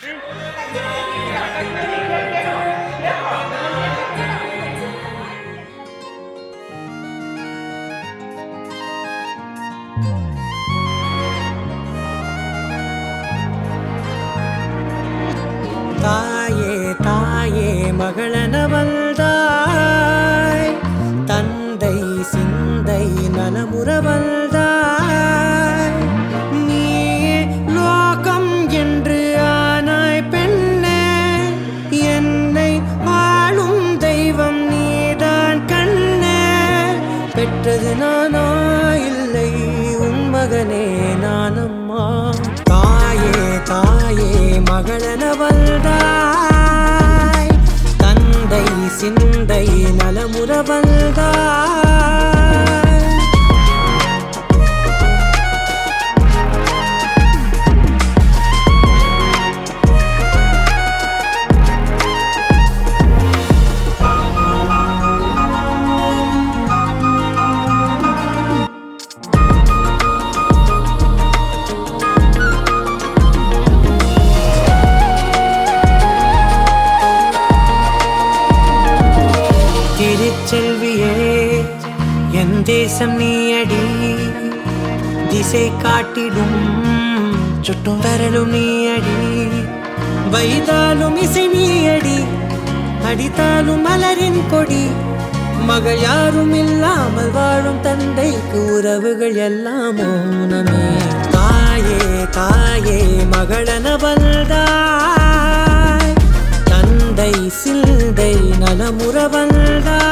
தாயே தாயே மகளனவள்தாய், தந்தை சிந்தை நலமுறவள்தாய். நீயே லோகம் என்று ஆனாய் பெண்ணே, என்னை ஆளும் தெய்வம் நீதான் கண்ணே. பெற்றது நானா இல்லை உன் மகனே நானம்மா. தாயே தாயே மகளனவள்தாய், தந்தை சிந்தை நலமுறவள்தாய். திருச்செல்வியே என் தேசம் நீயடி, திசை காட்டிடும் சுட்டும் வரலும் நீயடி. வைதாலும் இசை நீயடி, அடித்தாலும் மலரின் கொடி. மகள் யாரும் இல்லாமல் வாழும் தந்தைக்கு உறவுகள் எல்லாம் மௌனமே. தாயே தாயே மகளனவள்தாய், தந்தை சிந்தை நலமுறவள்தாய்.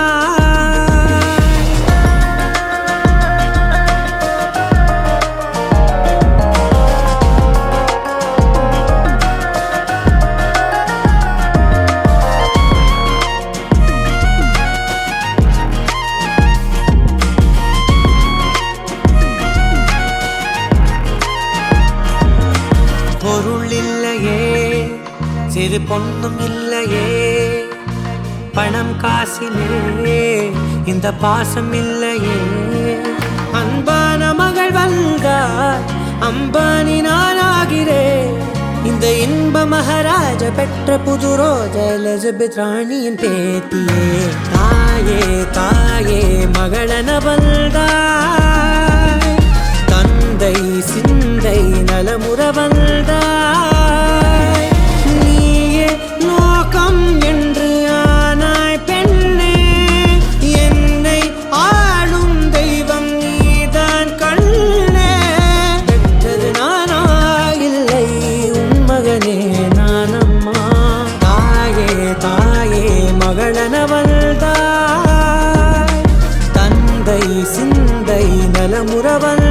பொருள் இல்லையே, சிறு பொண்ணும் இல்லையே, பணம் காசிலே இந்த பாசம் இல்லையே. அன்பான மகள் வந்தார், அம்பானி நானாகிறேன். இந்த இன்ப மகாராஜ பெற்ற புது ரோஜ எலிசபெத் ராணியின் பேத்தியே. தாயே தாயே மகளனவள்தாய், தந்தை சிந்தை நலமுறவள்தாய். நீயே லோகம் என்று ஆனாய் பெண்ணே, என்னை ஆளும் தெய்வம் நீதான் கண்ணே. பெற்றது நானா இல்லை உன் மகனே நானம்மா. தாயே தாயே மகளனவள்தாய், தந்தை சிந்தை நலமுறவள்